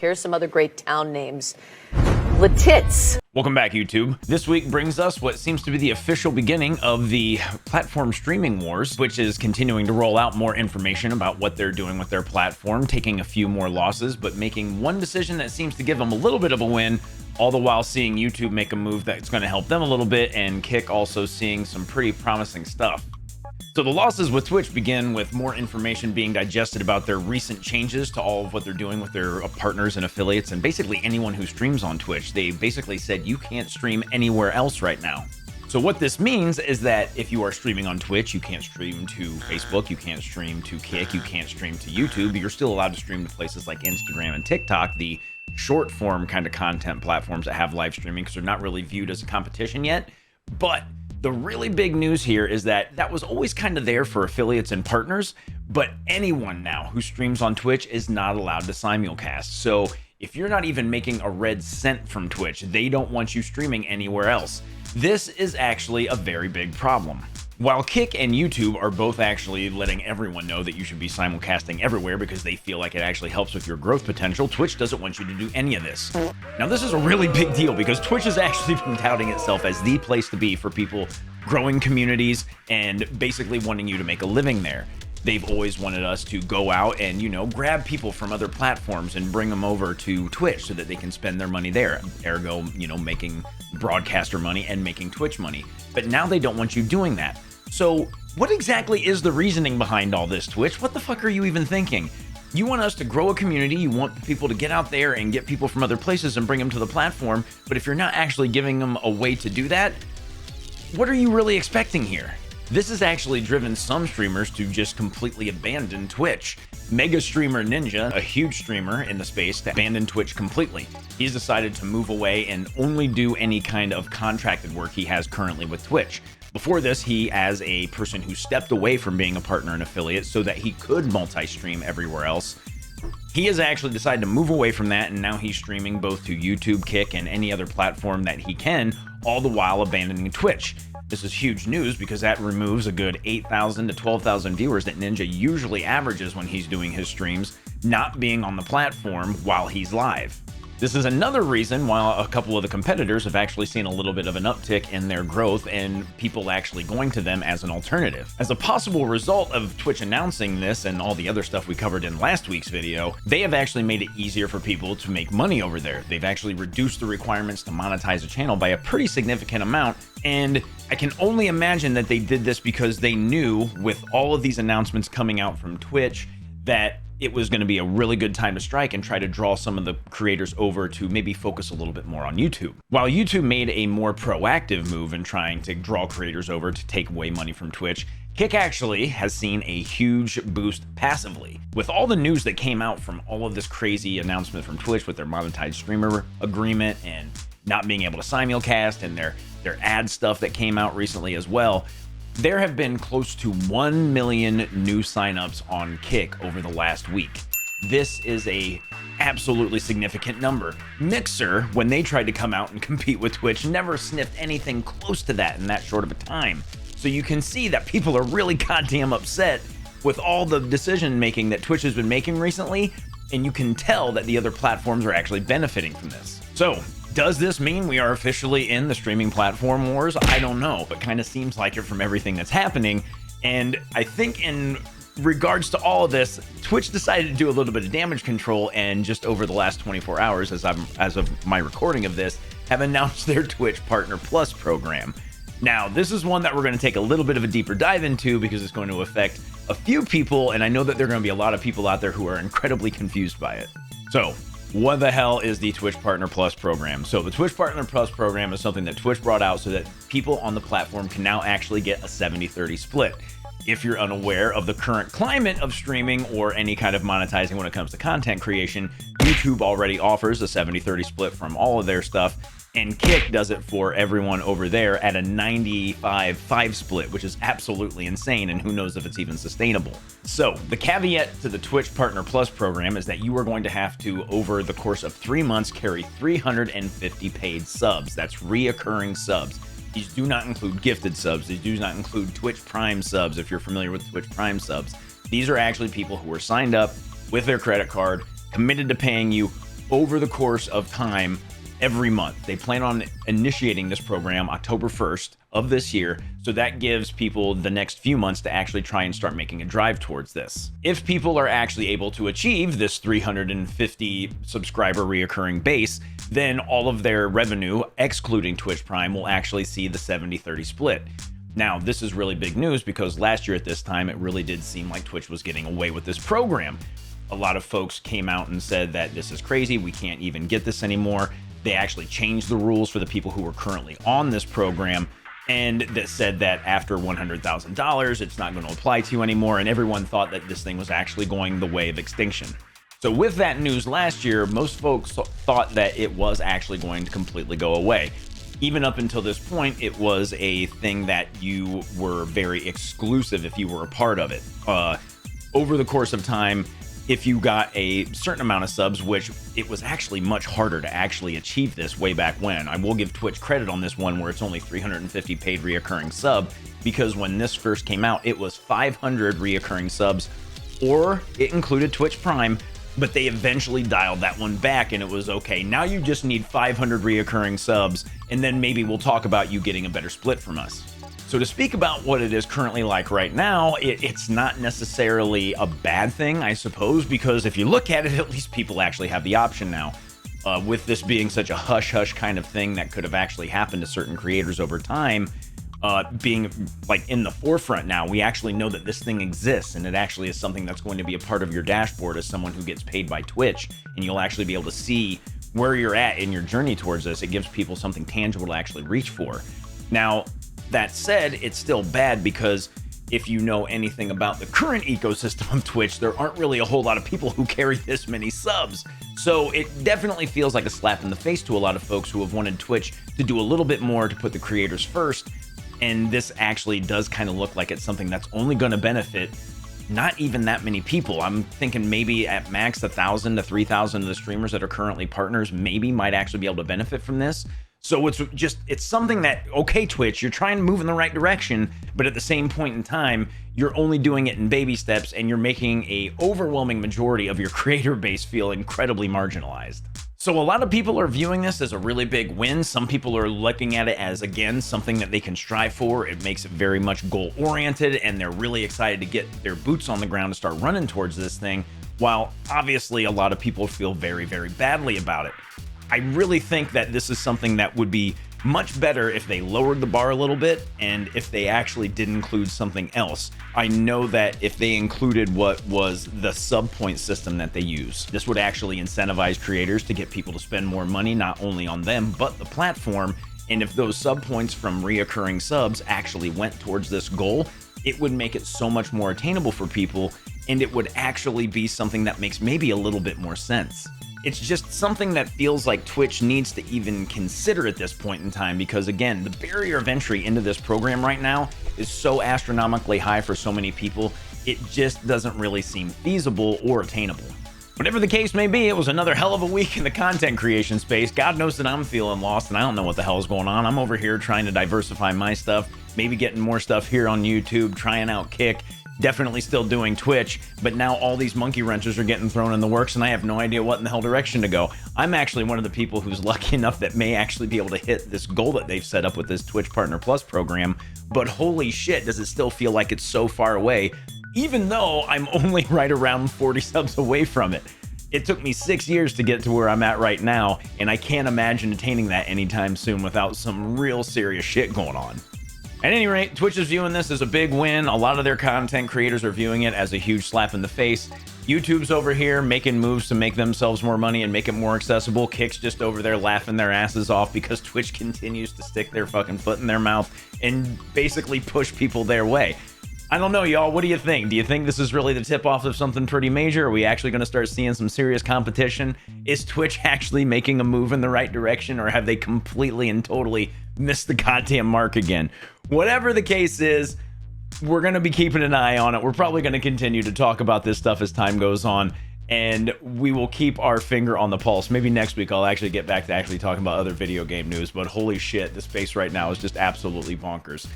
Here's some other great town names. Letitz. Welcome back, YouTube. This week brings us what seems to be the official beginning of the platform streaming wars, which is continuing to roll out more information about what they're doing with their platform, taking a few more losses, but making one decision that seems to give them a little bit of a win, all the while seeing YouTube make a move that's going to help them a little bit, and Kick also seeing some pretty promising stuff. So the losses with Twitch begin with more information being digested about their recent changes to all of what they're doing with their partners and affiliates, and basically anyone who streams on Twitch. They basically said you can't stream anywhere else right now. So what this means is that if you are streaming on Twitch, you can't stream to Facebook, you can't stream to Kick, you can't stream to YouTube, but you're still allowed to stream to places like Instagram and TikTok, the short form kind of content platforms that have live streaming, because they're not really viewed as a competition yet. But the really big news here is that that was always kind of there for affiliates and partners, but anyone now who streams on Twitch is not allowed to simulcast. So if you're not even making a red cent from Twitch, they don't want you streaming anywhere else. This is actually a very big problem. While Kick and YouTube are both actually letting everyone know that you should be simulcasting everywhere because they feel like it actually helps with your growth potential, Twitch doesn't want you to do any of this. Now, this is a really big deal because Twitch has actually been touting itself as the place to be for people growing communities and basically wanting you to make a living there. They've always wanted us to go out and, you know, grab people from other platforms and bring them over to Twitch so that they can spend their money there. Ergo, you know, making broadcaster money and making Twitch money. But now they don't want you doing that. So what exactly is the reasoning behind all this, Twitch? What the fuck are you even thinking? You want us to grow a community, you want people to get out there and get people from other places and bring them to the platform, but if you're not actually giving them a way to do that, what are you really expecting here? This has actually driven some streamers to just completely abandon Twitch. Mega streamer Ninja, a huge streamer in the space, to abandon Twitch completely. He's decided to move away and only do any kind of contracted work he has currently with Twitch. Before this, he, as a person who stepped away from being a partner and affiliate so that he could multi-stream everywhere else, he has actually decided to move away from that, and now he's streaming both to YouTube, Kick, and any other platform that he can, all the while abandoning Twitch. This is huge news because that removes a good 8,000 to 12,000 viewers that Ninja usually averages when he's doing his streams, not being on the platform while he's live. This is another reason why a couple of the competitors have actually seen a little bit of an uptick in their growth and people actually going to them as an alternative. As a possible result of Twitch announcing this and all the other stuff we covered in last week's video, they have actually made it easier for people to make money over there. They've actually reduced the requirements to monetize a channel by a pretty significant amount, and I can only imagine that they did this because they knew with all of these announcements coming out from Twitch that it was going to be a really good time to strike and try to draw some of the creators over to maybe focus a little bit more on YouTube. While YouTube made a more proactive move in trying to draw creators over to take away money from Twitch, Kick actually has seen a huge boost passively. With all the news that came out from all of this crazy announcement from Twitch with their monetized streamer agreement and not being able to simulcast and their ad stuff that came out recently as well, there have been close to 1 million new signups on Kick over the last week. This is a absolutely significant number. Mixer, when they tried to come out and compete with Twitch, never sniffed anything close to that in that short of a time. So you can see that people are really goddamn upset with all the decision making that Twitch has been making recently, and you can tell that the other platforms are actually benefiting from this. So, does this mean we are officially in the streaming platform wars? I don't know, but kind of seems like it from everything that's happening. And I think in regards to all of this, Twitch decided to do a little bit of damage control, and just over the last 24 hours, as of my recording of this, have announced their Twitch Partner Plus program. Now, this is one that we're going to take a little bit of a deeper dive into because it's going to affect a few people, and I know that there are going to be a lot of people out there who are incredibly confused by it. So, what the hell is the Twitch Partner Plus program? So the Twitch Partner Plus program is something that Twitch brought out so that people on the platform can now actually get a 70-30 split. If you're unaware of the current climate of streaming or any kind of monetizing when it comes to content creation, YouTube already offers a 70-30 split from all of their stuff, and Kick does it for everyone over there at a 95-5 split, which is absolutely insane, and who knows if it's even sustainable. So the caveat to the Twitch Partner Plus program is that you are going to have to, over the course of 3 months, carry 350 paid subs. That's reoccurring subs. These do not include gifted subs. These do not include Twitch Prime subs, if you're familiar with Twitch Prime subs. These are actually people who are signed up with their credit card, committed to paying you over the course of time every month. They plan on initiating this program October 1st of this year, so that gives people the next few months to actually try and start making a drive towards this. If people are actually able to achieve this 350 subscriber reoccurring base, then all of their revenue, excluding Twitch Prime, will actually see the 70-30 split. Now, this is really big news because last year at this time, it really did seem like Twitch was getting away with this program. A lot of folks came out and said that this is crazy, we can't even get this anymore. They actually changed the rules for the people who are currently on this program, and that said that after $100,000, it's not going to apply to you anymore, and everyone thought that this thing was actually going the way of extinction. So with that news last year, most folks thought that it was actually going to completely go away. Even up until this point, it was a thing that you were very exclusive if you were a part of it. Over the course of time, if you got a certain amount of subs, which it was actually much harder to actually achieve this way back when. I will give Twitch credit on this one where it's only 350 paid reoccurring sub, because when this first came out, it was 500 reoccurring subs, or it included Twitch Prime, but they eventually dialed that one back and it was okay. Now you just need 500 reoccurring subs, and then maybe we'll talk about you getting a better split from us. So to speak about what it is currently like right now, it's not necessarily a bad thing, I suppose, because if you look at it, at least people actually have the option now. With this being such a hush-hush kind of thing that could have actually happened to certain creators over time, being like in the forefront now, we actually know that this thing exists, and it actually is something that's going to be a part of your dashboard as someone who gets paid by Twitch, and you'll actually be able to see where you're at in your journey towards this. It gives people something tangible to actually reach for. Now, that said, it's still bad because if you know anything about the current ecosystem of Twitch, there aren't really a whole lot of people who carry this many subs. So it definitely feels like a slap in the face to a lot of folks who have wanted Twitch to do a little bit more to put the creators first. And this actually does kind of look like it's something that's only going to benefit not even that many people. I'm thinking maybe at max 1,000 to 3,000 of the streamers that are currently partners maybe might actually be able to benefit from this. So it's something that, okay, Twitch, you're trying to move in the right direction, but at the same point in time, you're only doing it in baby steps, and you're making a overwhelming majority of your creator base feel incredibly marginalized. So a lot of people are viewing this as a really big win. Some people are looking at it as, again, something that they can strive for. It makes it very much goal-oriented, and they're really excited to get their boots on the ground to start running towards this thing, while obviously a lot of people feel very, very badly about it. I really think that this is something that would be much better if they lowered the bar a little bit, and if they actually did include something else. I know that if they included what was the sub point system that they use, this would actually incentivize creators to get people to spend more money, not only on them, but the platform. And if those sub points from reoccurring subs actually went towards this goal, it would make it so much more attainable for people, and it would actually be something that makes maybe a little bit more sense. It's just something that feels like Twitch needs to even consider at this point in time, because again, the barrier of entry into this program right now is so astronomically high for so many people, it just doesn't really seem feasible or attainable. Whatever the case may be, it was another hell of a week in the content creation space. God knows that I'm feeling lost and I don't know what the hell is going on. I'm over here trying to diversify my stuff, maybe getting more stuff here on YouTube, trying out Kick. Definitely still doing Twitch, but now all these monkey wrenches are getting thrown in the works and I have no idea what in the hell direction to go. I'm actually one of the people who's lucky enough that may actually be able to hit this goal that they've set up with this Twitch Partner Plus program, but holy shit, does it still feel like it's so far away, even though I'm only right around 40 subs away from it. It took me 6 years to get to where I'm at right now, and I can't imagine attaining that anytime soon without some real serious shit going on. At any rate, Twitch is viewing this as a big win. A lot of their content creators are viewing it as a huge slap in the face. YouTube's over here making moves to make themselves more money and make it more accessible. Kick's just over there laughing their asses off because Twitch continues to stick their fucking foot in their mouth and basically push people their way. I don't know, y'all. What do you think? Do you think this is really the tip-off of something pretty major? Are we actually going to start seeing some serious competition? Is Twitch actually making a move in the right direction, or have they completely and totally missed the goddamn mark again? Whatever the case is, we're going to be keeping an eye on it. We're probably going to continue to talk about this stuff as time goes on, and we will keep our finger on the pulse. Maybe next week I'll actually get back to actually talking about other video game news, but holy shit, the space right now is just absolutely bonkers.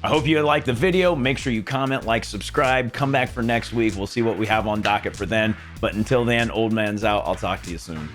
I hope you liked the video. Make sure you comment, like, subscribe. Come back for next week. We'll see what we have on docket for then. But until then, old man's out. I'll talk to you soon.